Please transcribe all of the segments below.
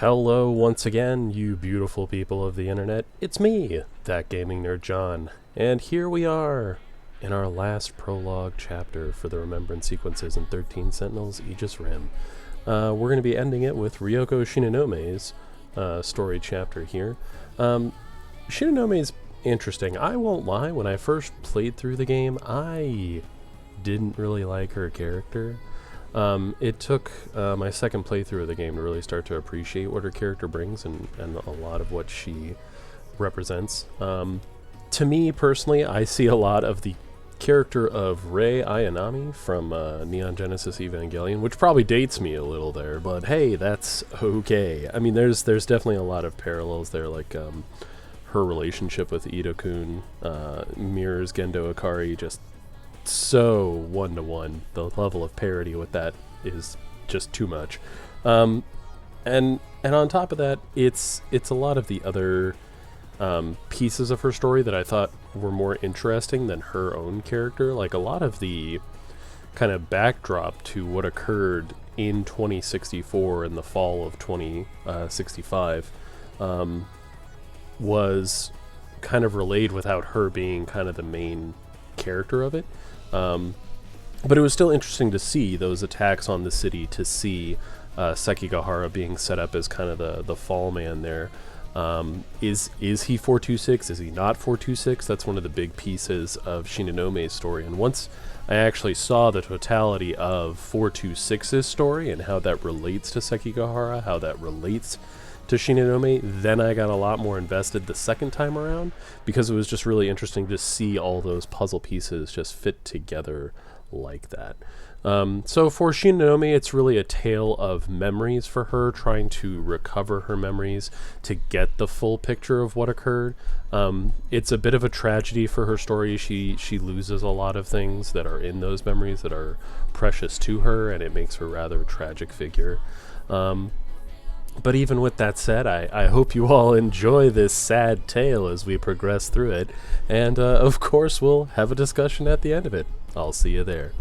Hello once again, you beautiful people of the internet. It's me, that gaming nerd John, and here we are in our last prologue chapter for the Remembrance sequences in 13 Sentinels, Aegis Rim. We're going to be ending it with Ryoko Shinonome's story chapter here. Shinonome's interesting. I won't lie, when I first played through the game, I didn't really like her character. It took my second playthrough of the game to really start to appreciate what her character brings and a lot of what she represents. To me, personally, I see a lot of the character of Rei Ayanami from Neon Genesis Evangelion, which probably dates me a little there, but hey, that's okay. I mean, there's definitely a lot of parallels there, like her relationship with Ito-kun mirrors Gendo Ikari just so one-to-one. The level of parody with that is just too much. And on top of that, it's a lot of the other pieces of her story that I thought were more interesting than her own character. Like a lot of the kind of backdrop to what occurred in 2064 and the fall of 2065 was kind of relayed without her being kind of the main character of it. But it was still interesting to see those attacks on the city, to see Sekigahara being set up as kind of the fall man there. Is he 426? Is he not 426? That's one of the big pieces of Shinonome's story. And once I actually saw the totality of 426's story and how that relates to Sekigahara, how that relates to Shinonome, then I got a lot more invested the second time around, because it was just really interesting to see all those puzzle pieces just fit together like that. So for Shinonome, it's really a tale of memories for her, trying to recover her memories to get the full picture of what occurred. It's a bit of a tragedy for her story. She loses a lot of things that are in those memories that are precious to her, and it makes her rather a tragic figure. But even with that said, I hope you all enjoy this sad tale as we progress through it. And of course, we'll have a discussion at the end of it. I'll see you there.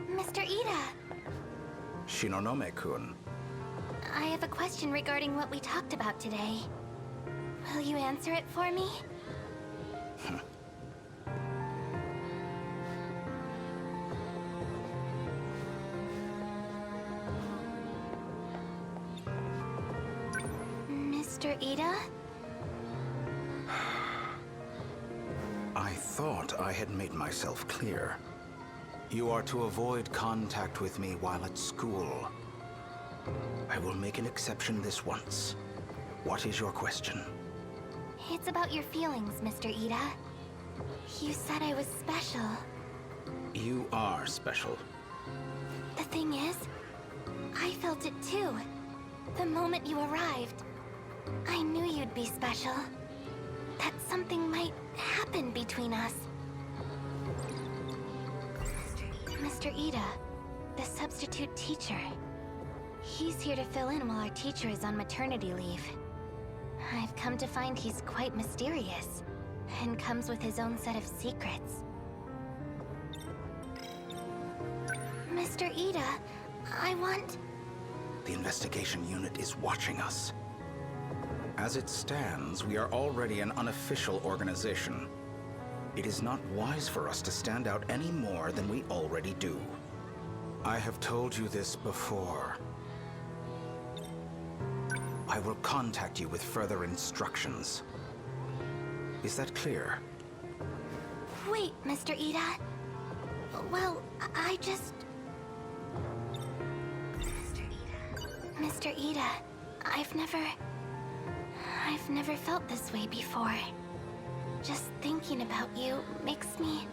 Mr. Ida! Shinonome-kun. I have a question regarding what we talked about today. Will you answer it for me? Mr. Ida? I thought I had made myself clear. You are to avoid contact with me while at school. I will make an exception this once. What is your question? It's about your feelings, Mr. Ida. You said I was special. You are special. The thing is, I felt it too. The moment you arrived, I knew you'd be special. That something might happen between us. Mr. Ida, the substitute teacher. He's here to fill in while our teacher is on maternity leave. I've come to find he's quite mysterious, and comes with his own set of secrets. Mr. Ida, I want... The investigation unit is watching us. As it stands, we are already an unofficial organization. It is not wise for us to stand out any more than we already do. I have told you this before. I will contact you with further instructions. Is that clear? Wait, Mr. Ida. Well, I just... Mr. Ida, I've never felt this way before. Just thinking about you makes me...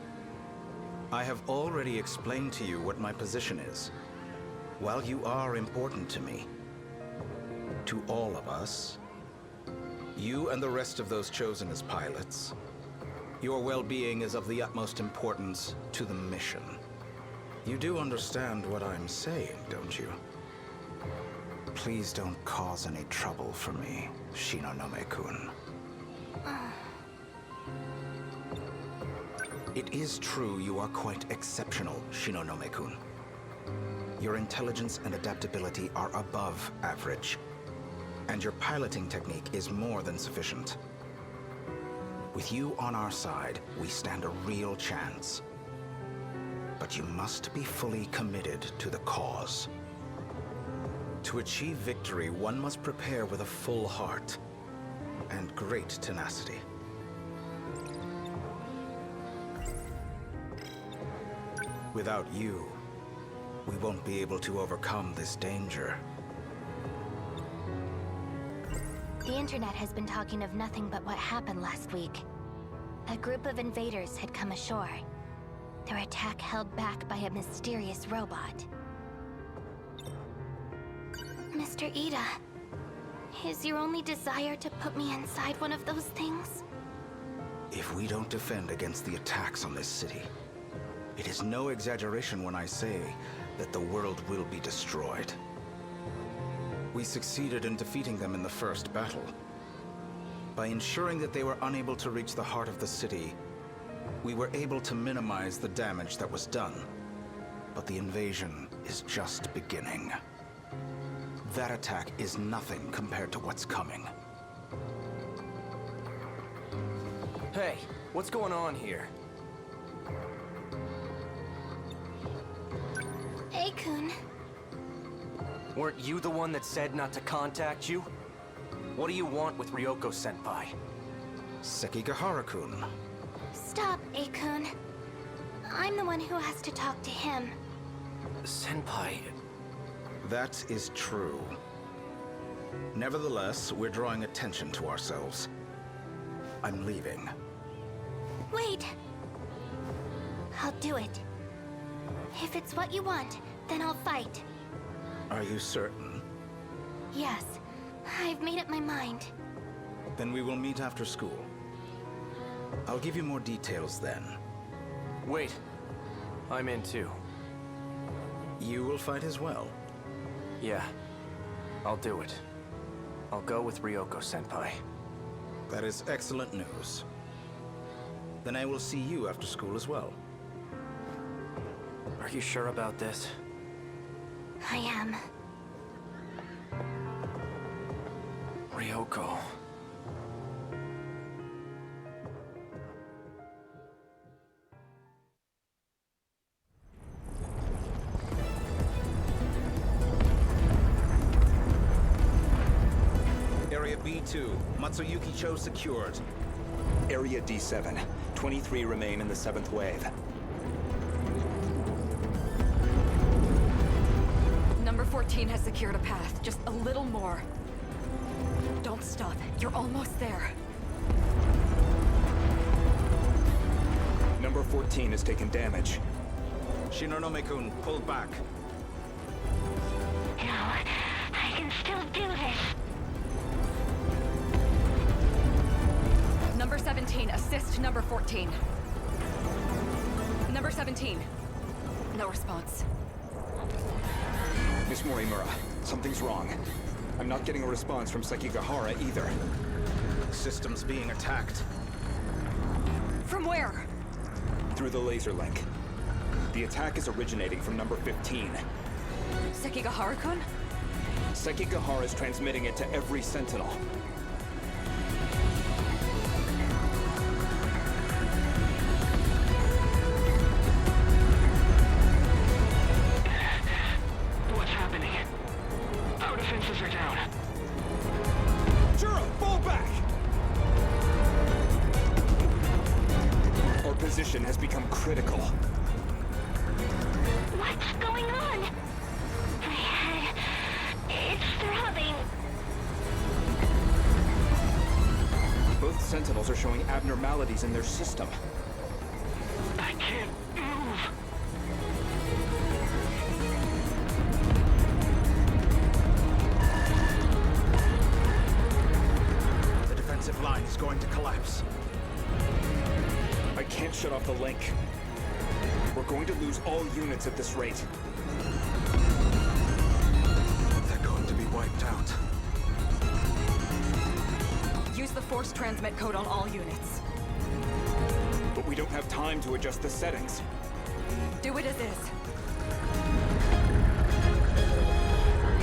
I have already explained to you what my position is. While you are important to me, to all of us, you and the rest of those chosen as pilots, your well-being is of the utmost importance to the mission. You do understand what I'm saying, don't you? Please don't cause any trouble for me, Shinonome-kun. It is true you are quite exceptional, Shinonome-kun. Your intelligence and adaptability are above average, and your piloting technique is more than sufficient. With you on our side, we stand a real chance. But you must be fully committed to the cause. To achieve victory, one must prepare with a full heart and great tenacity. Without you, we won't be able to overcome this danger. The internet has been talking of nothing but what happened last week. A group of invaders had come ashore. Their attack held back by a mysterious robot. Mr. Ida, is your only desire to put me inside one of those things? If we don't defend against the attacks on this city, it is no exaggeration when I say that the world will be destroyed. We succeeded in defeating them in the first battle. By ensuring that they were unable to reach the heart of the city, we were able to minimize the damage that was done. But the invasion is just beginning. That attack is nothing compared to what's coming. Hey, what's going on here? Hey-kun. Weren't you the one that said not to contact you? What do you want with Ryoko-senpai? Sekigahara-kun. Stop, Ei-kun. I'm the one who has to talk to him. Senpai... That is true. Nevertheless, we're drawing attention to ourselves. I'm leaving. Wait! I'll do it. If it's what you want, then I'll fight. Are you certain? Yes, I've made up my mind. Then we will meet after school. I'll give you more details then. Wait. I'm in too. You will fight as well? Yeah. I'll do it. I'll go with Ryoko-senpai. That is excellent news. Then I will see you after school as well. Are you sure about this? I am. Ryoko... Area B2, Matsuyuki Cho secured. Area D7. 23 remain in the 7th wave. Number 14 has secured a path. Just a little more. Don't stop. You're almost there. Number 14 has taken damage. Shinonome-kun, pull back. No, I can still do this. Number 17, assist number 14. Number 17. No response. Miss Morimura, something's wrong. I'm not getting a response from Sekigahara either. Systems being attacked. From where? Through the laser link. The attack is originating from number 15. Sekigahara-kun? Sekigahara is transmitting it to every Sentinel. What's happening? Our defenses are down. Juro, fall back! Our position has become critical. What's going on? My head... it's throbbing. Both Sentinels are showing abnormalities in their system. I can't move. collapse. I can't shut off the link. We're going to lose all units at this rate. They're going to be wiped out. Use the force transmit code on all units. But we don't have time to adjust the settings. Do it as is.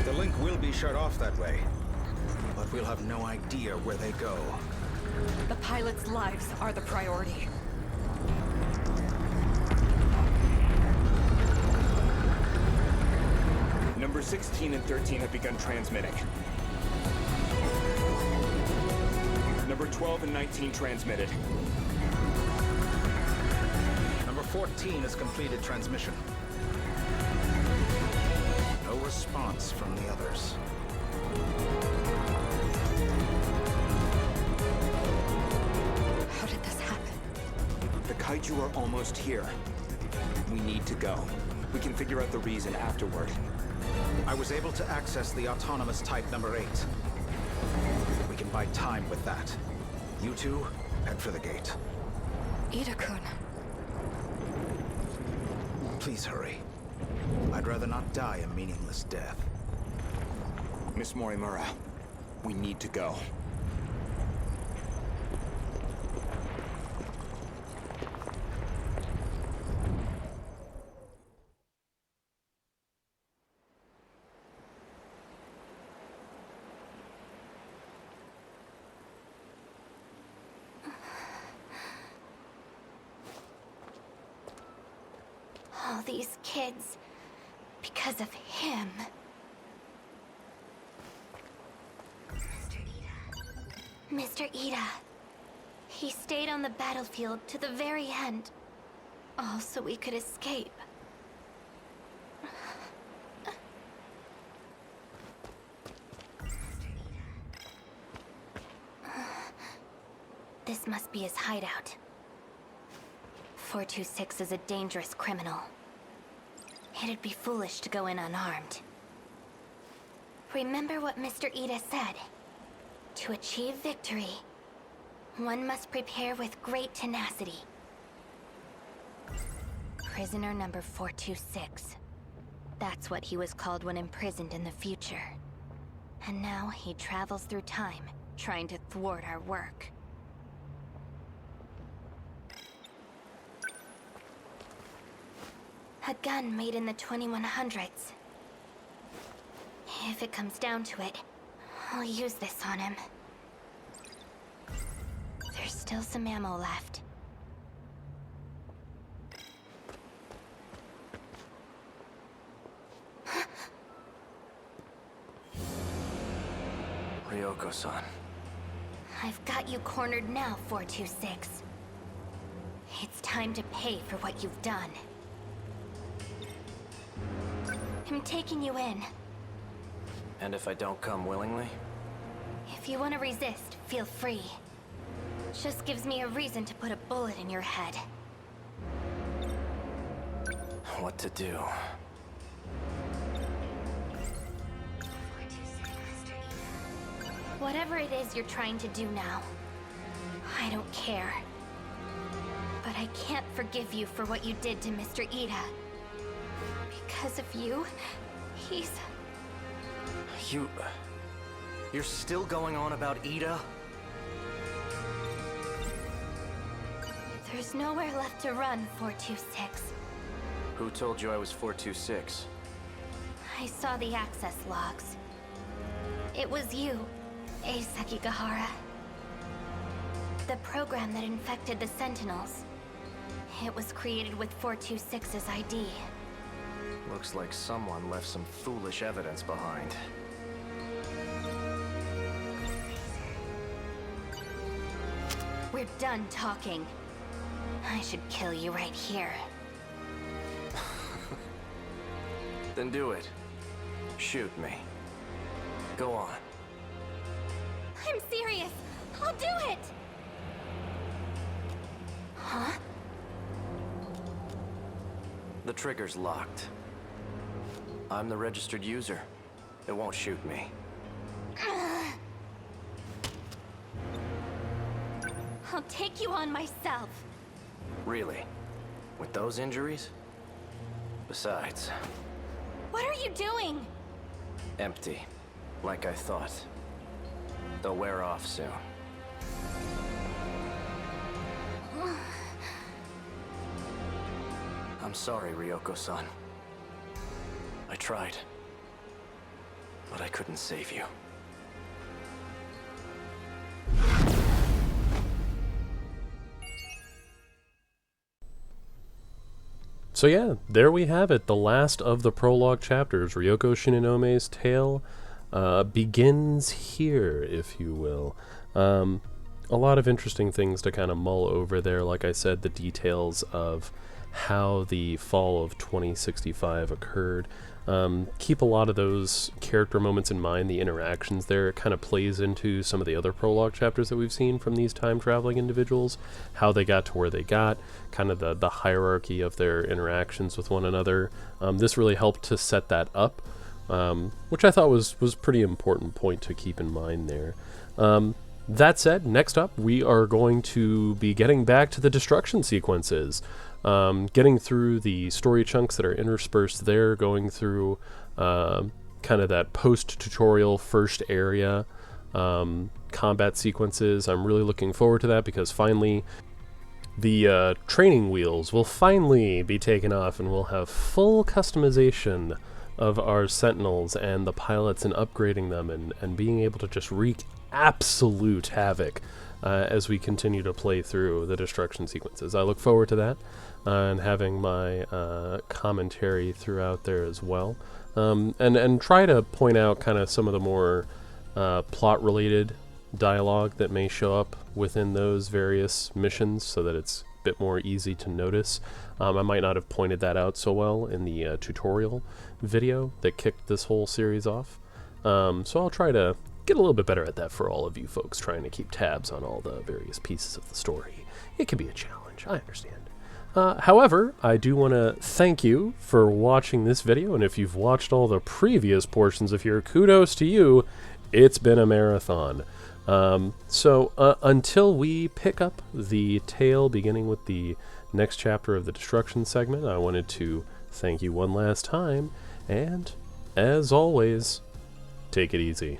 The link will be shut off that way, but we'll have no idea where they go. The pilots' lives are the priority. Number 16 and 13 have begun transmitting. Number 12 and 19 transmitted. Number 14 has completed transmission. No response from the others. How did this happen? The kaiju are almost here. We need to go. We can figure out the reason afterward. I was able to access the autonomous type number 8. We can buy time with that. You two, head for the gate. Ida-kun. Please hurry. I'd rather not die a meaningless death. Miss Morimura, we need to go. All these kids, because of him. Mr. Ida. He stayed on the battlefield to the very end, all so we could escape. This must be his hideout. 426 is a dangerous criminal. It'd be foolish to go in unarmed. Remember what Mr. Ida said. To achieve victory, one must prepare with great tenacity. Prisoner number 426. That's what he was called when imprisoned in the future. And now he travels through time, trying to thwart our work. A gun made in the 2100s. If it comes down to it, I'll use this on him. There's still some ammo left. Ryoko-san. I've got you cornered now, 426. It's time to pay for what you've done. I'm taking you in. And if I don't come willingly? If you want to resist, feel free. Just gives me a reason to put a bullet in your head. What to do? Whatever it is you're trying to do now, I don't care. But I can't forgive you for what you did to Mr. Ida. Because of you, he's... You're still going on about Ida? There's nowhere left to run, 426. Who told you I was 426? I saw the access logs. It was you, Sekigahara. The program that infected the Sentinels. It was created with 426's ID. Looks like someone left some foolish evidence behind. We're done talking. I should kill you right here. Then do it. Shoot me. Go on. I'm serious. I'll do it! Huh? The trigger's locked. I'm the registered user. It won't shoot me. I'll take you on myself. Really? With those injuries? Besides, What are you doing? empty. Like I thought. They'll wear off soon. I'm sorry, Ryoko-san. I tried. But I couldn't save you. So yeah, there we have it. The last of the prologue chapters. Ryoko Shinonome's tale begins here, if you will. A lot of interesting things to kind of mull over there. Like I said, the details of how the fall of 2065 occurred. Keep a lot of those character moments in mind, the interactions there. It kind of plays into some of the other prologue chapters that we've seen from these time-traveling individuals, how they got to where they got, kind of the hierarchy of their interactions with one another. This really helped to set that up, which I thought was pretty important point to keep in mind there. That said, next up, we are going to be getting back to the destruction sequences. Getting through the story chunks that are interspersed there, going through kind of that post-tutorial first area combat sequences. I'm really looking forward to that because finally the training wheels will finally be taken off and we'll have full customization of our Sentinels and the pilots and upgrading them and being able to just wreak absolute havoc as we continue to play through the destruction sequences. I look forward to that and having my commentary throughout there as well, and try to point out kind of some of the more plot-related dialogue that may show up within those various missions so that it's a bit more easy to notice. I might not have pointed that out so well in the tutorial video that kicked this whole series off, so I'll try to get a little bit better at that for all of you folks trying to keep tabs on all the various pieces of the story. It can be a challenge, I understand. However, I do want to thank you for watching this video, and if you've watched all the previous portions of here, kudos to you. It's been a marathon. So until we pick up the tale beginning with the next chapter of the destruction segment, I wanted to thank you one last time, and as always, take it easy.